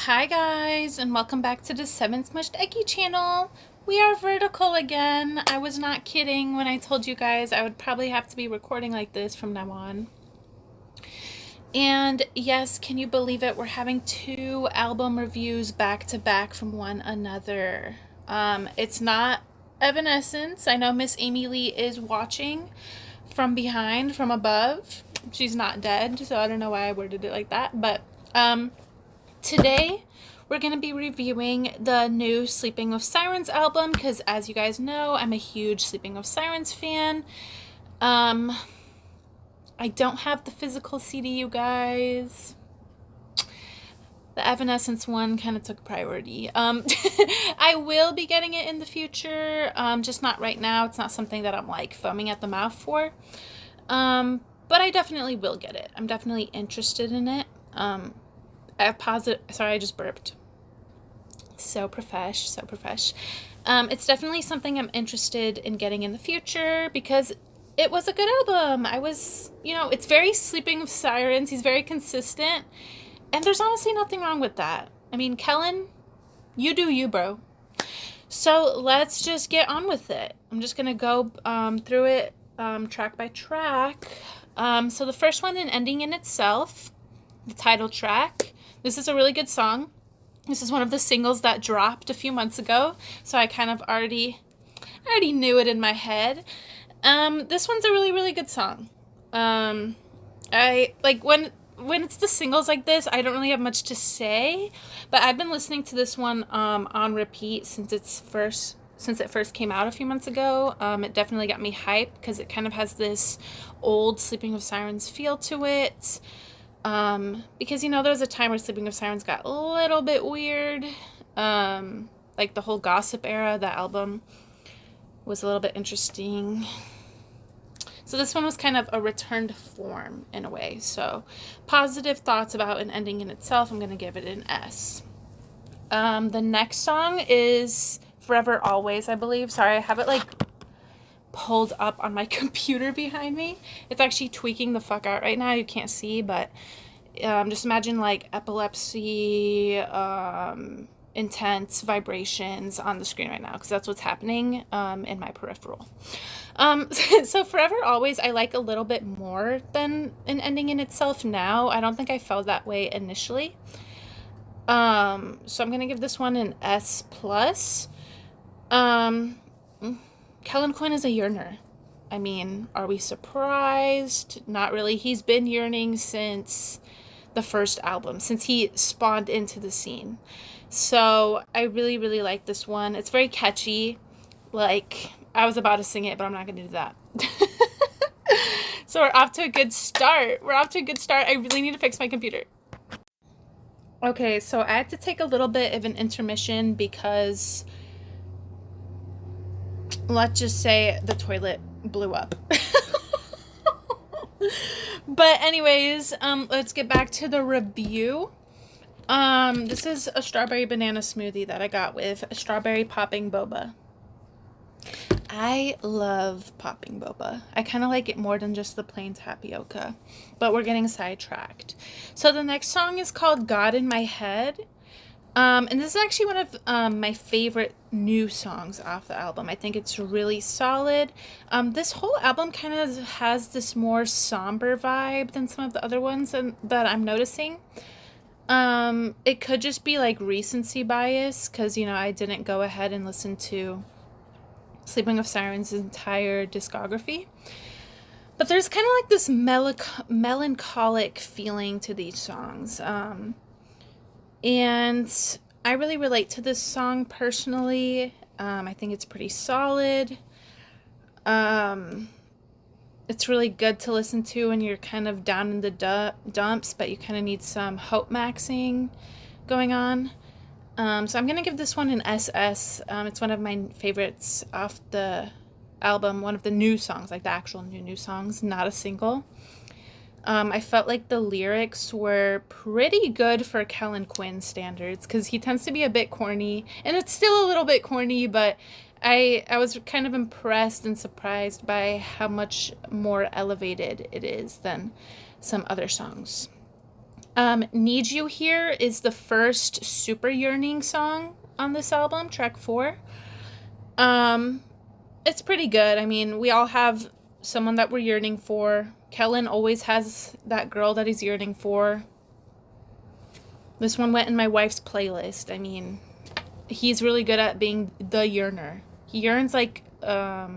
Hi guys, and welcome back to the Seven Smushed Eggy channel. We are vertical again. I was not kidding when I told you guys I would probably have to be recording like this from now on. And yes, can you believe it? We're having two album reviews back to back from one another. It's not Evanescence. I know Miss Amy Lee is watching from behind, from above. She's not dead, so I don't know why I worded it like that. But today we're going to be reviewing the new Sleeping with Sirens album because, as you guys know, I'm a huge Sleeping with Sirens fan. I don't have the physical CD, you guys. The Evanescence one kind of took priority. I will be getting it in the future, just not right now. It's not something that I'm like foaming at the mouth for. But I definitely will get it. I'm definitely interested in it. Sorry, I just burped. So profesh. It's definitely something I'm interested in getting in the future because it was a good album. It's very Sleeping with Sirens. He's very consistent. And there's honestly nothing wrong with that. I mean, Kellin, you do you, bro. So let's just get on with it. I'm just going to go through it track by track. So the first one, An Ending in Itself, the title track. This is a really good song. This is one of the singles that dropped a few months ago, so I kind of already knew it in my head. This one's a really, really good song. I like when it's the singles like this, I don't really have much to say, but I've been listening to this one on repeat since it first came out a few months ago. It definitely got me hyped because it kind of has this old Sleeping with Sirens feel to it. Because, there was a time where Sleeping with Sirens got a little bit weird. Like the whole gossip era, that album was a little bit interesting. So this one was kind of a return to form in a way. So positive thoughts about An Ending in Itself. I'm going to give it an S. The next song is Forever Always, I believe. Sorry, I have it pulled up on my computer behind me. It's actually tweaking the fuck out right now. You can't see, but just imagine epilepsy, intense vibrations on the screen right now, because that's what's happening in my peripheral. So Forever Always I like a little bit more than An Ending in Itself now. I don't think I felt that way initially. So I'm gonna give this one an S+. Kellin Quinn is a yearner. I mean, are we surprised? Not really. He's been yearning since the first album, since he spawned into the scene. So I really, really like this one. It's very catchy. I was about to sing it, but I'm not going to do that. So we're off to a good start. I really need to fix my computer. Okay, so I had to take a little bit of an intermission because, let's just say, the toilet blew up. But anyways, let's get back to the review. This is a strawberry banana smoothie that I got with a strawberry popping boba. I love popping boba. I kind of like it more than just the plain tapioca, but we're getting sidetracked. So the next song is called God in My Head. And this is actually one of my favorite new songs off the album. I think it's really solid. This whole album kind of has this more somber vibe than some of the other ones that I'm noticing. It could just be recency bias because, I didn't go ahead and listen to Sleeping with Sirens' entire discography. But there's kind of this melancholic feeling to these songs. And I really relate to this song personally. I think it's pretty solid. It's really good to listen to when you're kind of down in the dumps, but you kind of need some hope maxing going on. So I'm going to give this one an SS. It's one of my favorites off the album, one of the new songs, the actual new songs, not a single. I felt like the lyrics were pretty good for Kellin Quinn standards because he tends to be a bit corny, and it's still a little bit corny, but I was kind of impressed and surprised by how much more elevated it is than some other songs. Need You Here is the first super yearning song on this album, track 4. Um, it's pretty good. I mean, we all have someone that we're yearning for. Kellin always has that girl that he's yearning for. This one went in my wife's playlist. I mean, he's really good at being the yearner. He yearns like a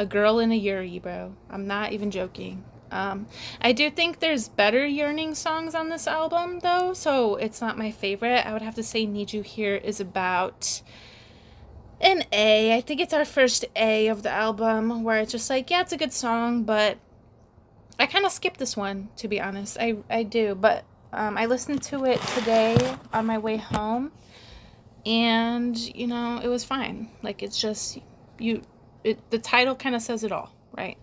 girl in a Yuri, bro. I'm not even joking. I do think there's better yearning songs on this album, though, so it's not my favorite. I would have to say Need You Here is about an A. I think it's our first A of the album, where it's just like, yeah, it's a good song, but I kind of skipped this one, to be honest. I do, but I listened to it today on my way home, and, you know, it was fine. Like, it's just, the title kind of says it all, right?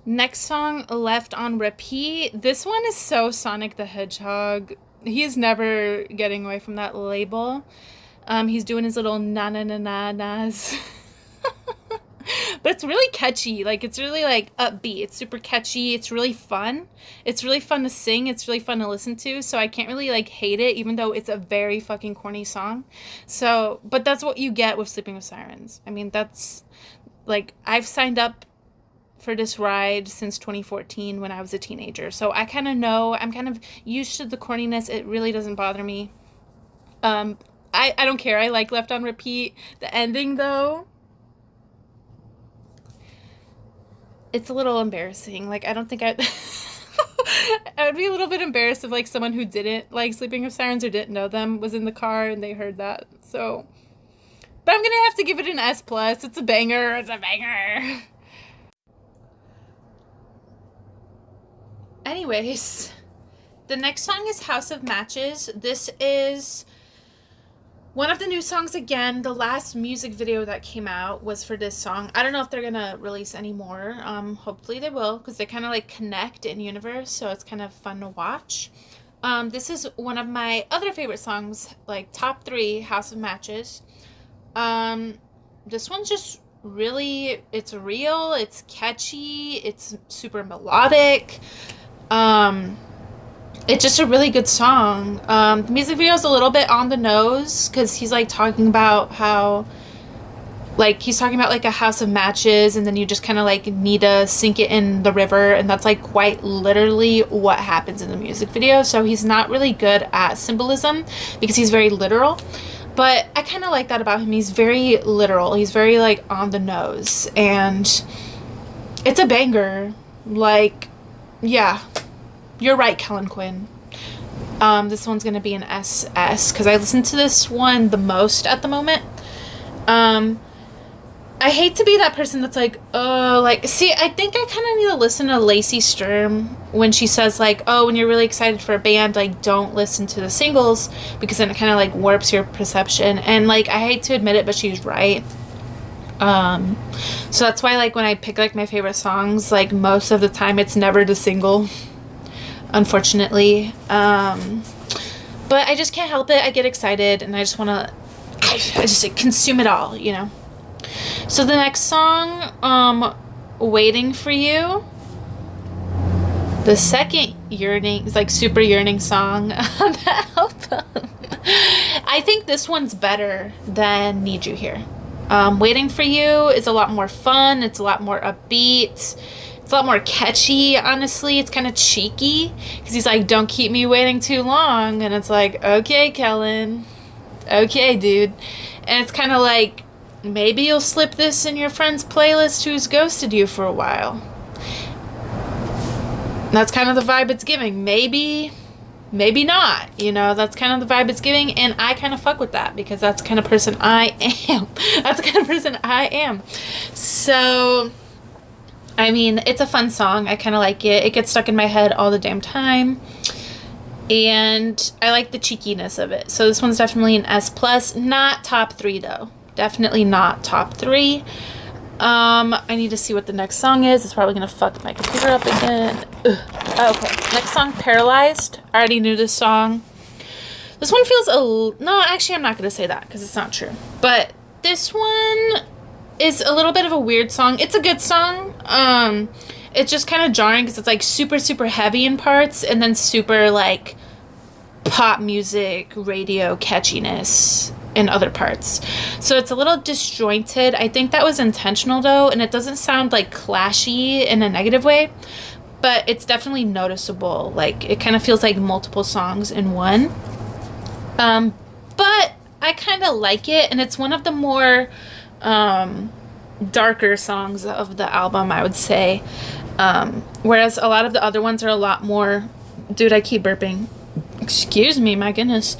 Next song, Left on Repeat. This one is so Sonic the Hedgehog. He's never getting away from that label. He's doing his little na-na-na-na-nas. But it's really catchy. Like, it's really, like, upbeat. It's super catchy. It's really fun. It's really fun to sing. It's really fun to listen to. So I can't really, like, hate it, even though it's a very fucking corny song. So, but that's what you get with Sleeping with Sirens. I mean, that's, like, I've signed up for this ride since 2014 when I was a teenager. So I kind of know, I'm kind of used to the corniness. It really doesn't bother me. I don't care. I like Left on Repeat. The ending, though, it's a little embarrassing. Like, I don't think I would be a little bit embarrassed if, like, someone who didn't like Sleeping with Sirens or didn't know them was in the car and they heard that. So, but I'm gonna have to give it an S+. It's a banger. It's a banger. Anyways, the next song is House of Matches. This is one of the new songs again. The last music video that came out was for this song. I don't know if they're gonna release any more. Hopefully they will, because they kind of like connect in universe, so it's kind of fun to watch. This is one of my other favorite songs, like top 3, House of Matches. This one's just really, it's real, it's catchy, it's super melodic. It's just a really good song. The music video is a little bit on the nose, because he's like talking about how, like, he's talking about like a house of matches, and then you just kind of like need to sink it in the river, and that's like quite literally what happens in the music video. So he's not really good at symbolism because he's very literal, but I kind of like that about him. He's very literal. He's very like on the nose, and it's a banger. Like, yeah, you're right, Kellin Quinn. This one's gonna be an SS, because I listen to this one the most at the moment. I hate to be that person that's like, oh, like, see, I think I kind of need to listen to Lacey Sturm when she says, like, oh, when you're really excited for a band, like, don't listen to the singles, because then it kind of, like, warps your perception. And, like, I hate to admit it, but she's right. So that's why, like, when I pick, like, my favorite songs, like, most of the time it's never the single, unfortunately. But I just can't help it. I get excited, and I just want to, I just like, consume it all, you know? So the next song, Waiting for You, the second yearning, like, super yearning song on the album. I think this one's better than Need You Here. Waiting for You is a lot more fun. It's a lot more upbeat. It's a lot more catchy, honestly. It's kind of cheeky, because he's like, don't keep me waiting too long. And it's like, okay, Kellin. Okay, dude. And it's kind of like, maybe you'll slip this in your friend's playlist who's ghosted you for a while. That's kind of the vibe it's giving. Maybe not, you know, that's kind of the vibe it's giving, and I kind of fuck with that, because that's the kind of person I am. That's the kind of person I am. So, I mean, it's a fun song. I kind of like it. It gets stuck in my head all the damn time, and I like the cheekiness of it. So this one's definitely an S+. Not top 3, though. Definitely not top 3. I need to see what the next song is. It's probably gonna fuck my computer up again. Ugh. Okay, next song, Paralyzed. I already knew this song. This one feels no, actually, I'm not gonna say that, because it's not true. But this one is a little bit of a weird song. It's a good song. It's just kind of jarring, because it's like super, super heavy in parts, and then super like pop music, radio catchiness in other parts. So it's a little disjointed. I think that was intentional though, and it doesn't sound like clashy in a negative way, but it's definitely noticeable. Like it kind of feels like multiple songs in one. But I kind of like it, and it's one of the more darker songs of the album, I would say. Whereas a lot of the other ones are a lot more... Dude, I keep burping. Excuse me, my goodness.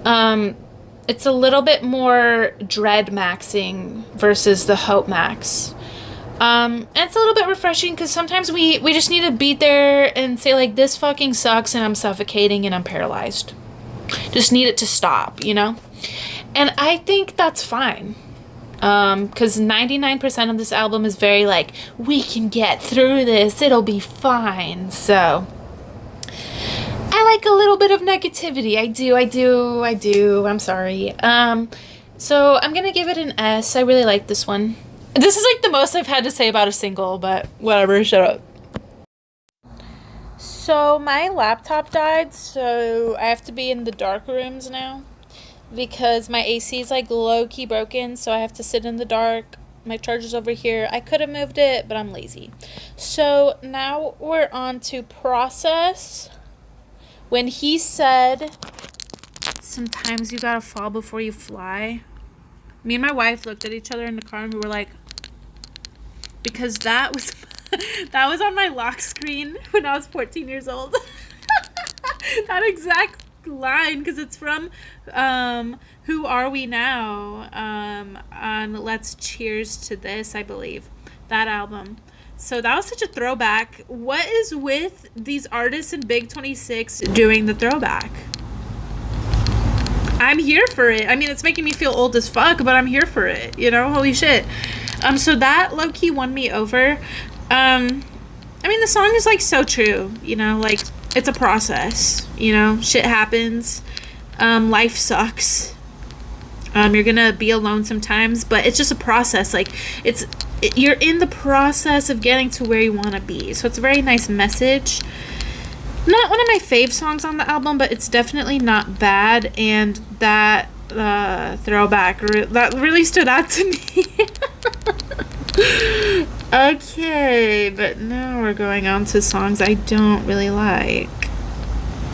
It's a little bit more dread maxing versus the hope max. And it's a little bit refreshing because sometimes we just need to be there and say like, this fucking sucks and I'm suffocating and I'm paralyzed. Just need it to stop, you know? And I think that's fine. Because 99% of this album is very like, we can get through this, it'll be fine. So I like a little bit of negativity. I do. I'm sorry. So I'm gonna give it an S. I really like this one. This is like the most I've had to say about a single, but whatever, shut up. So my laptop died, so I have to be in the dark rooms now because my AC is like low-key broken, so I have to sit in the dark. My charger's over here. I could have moved it, but I'm lazy. So now we're on to Process. When he said, sometimes you gotta fall before you fly, me and my wife looked at each other in the car and we were like, because that was that was on my lock screen when I was 14 years old. That exact line, because it's from Who Are We Now, on Let's Cheers to This, I believe, that album. So that was such a throwback. What is with these artists in Big 26 doing the throwback? I'm here for it. I mean, it's making me feel old as fuck, but I'm here for it, you know? Holy shit. So that low-key won me over. I mean, the song is like so true, you know, like it's a process, you know, shit happens, life sucks, you're gonna be alone sometimes, but it's just a process. Like you're in the process of getting to where you want to be. So it's a very nice message. Not one of my fave songs on the album, but it's definitely not bad, and that throwback that really stood out to me. Okay, but now we're going on to songs I don't really like.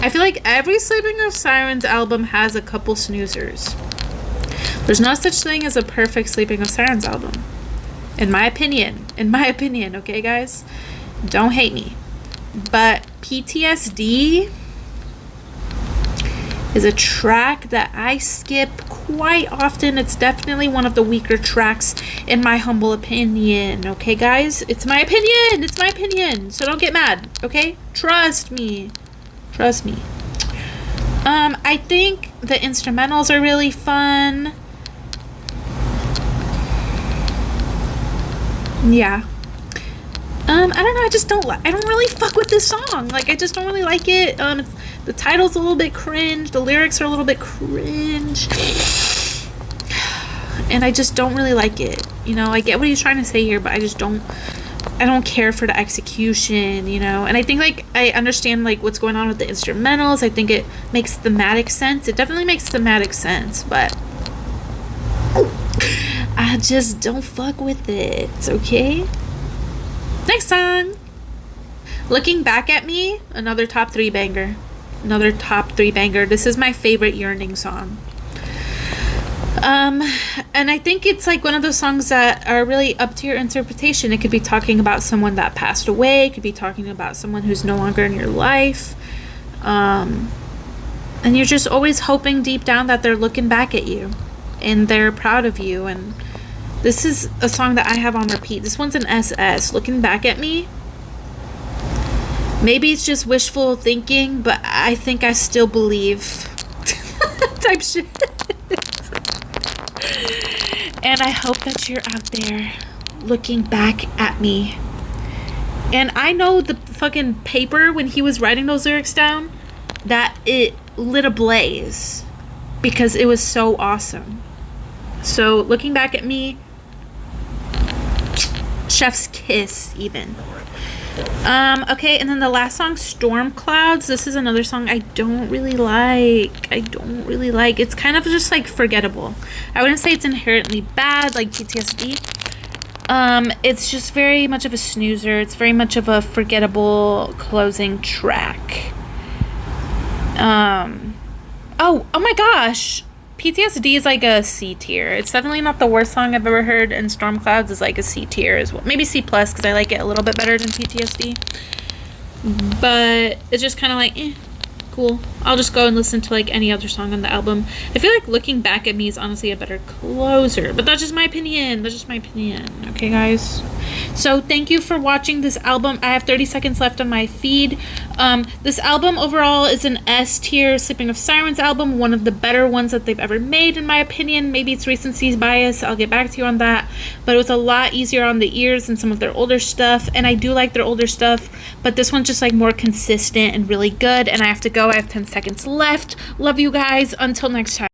I feel like every Sleeping With Sirens album has a couple snoozers. There's no such thing as a perfect Sleeping With Sirens album. In my opinion, okay guys? Don't hate me. But PTSD is a track that I skip quite often. It's definitely one of the weaker tracks in my humble opinion. Okay, guys? It's my opinion. So don't get mad, okay? Trust me. I think the instrumentals are really fun. Yeah. I don't know, I don't really fuck with this song. Like, I just don't really like it. The title's a little bit cringe. The lyrics are a little bit cringe. And I just don't really like it. You know, I get what he's trying to say here, but I don't care for the execution, you know? And I think, like, I understand, like, what's going on with the instrumentals. I think it makes thematic sense. It definitely makes thematic sense, but I just don't fuck with it, okay? Next song. Looking Back at Me, another top 3 banger. This is my favorite Yearning song. And I think it's like one of those songs that are really up to your interpretation. It could be talking about someone that passed away. It could be talking about someone who's no longer in your life. And you're just always hoping deep down that they're looking back at you and they're proud of you. And this is a song that I have on repeat. This one's an SS. Looking Back at Me. Maybe it's just wishful thinking, but I think I still believe type shit. And I hope that you're out there looking back at me. And I know the fucking paper, when he was writing those lyrics down, that it lit a blaze because it was so awesome. So Looking Back at Me, chef's kiss even. Okay, and then the last song, Storm Clouds. This is another song I don't really like. It's kind of just like forgettable. I wouldn't say it's inherently bad, like PTSD. It's just very much of a snoozer. It's very much of a forgettable closing track. Oh my gosh. PTSD is like a C tier. It's definitely not the worst song I've ever heard, and Storm Clouds is like a C tier as well. Maybe C plus, because I like it a little bit better than PTSD. But it's just kind of like, cool. I'll just go and listen to like any other song on the album. I feel like Looking Back at Me is honestly a better closer, but that's just my opinion. Okay, guys? So thank you for watching this album. I have 30 seconds left on my feed. This album overall is an S tier Sleeping With Sirens album, one of the better ones that they've ever made in my opinion. Maybe it's recency bias, I'll get back to you on that, but it was a lot easier on the ears than some of their older stuff, and I do like their older stuff, but this one's just like more consistent and really good. And I have to go, I have 10 seconds left. Love you guys, until next time.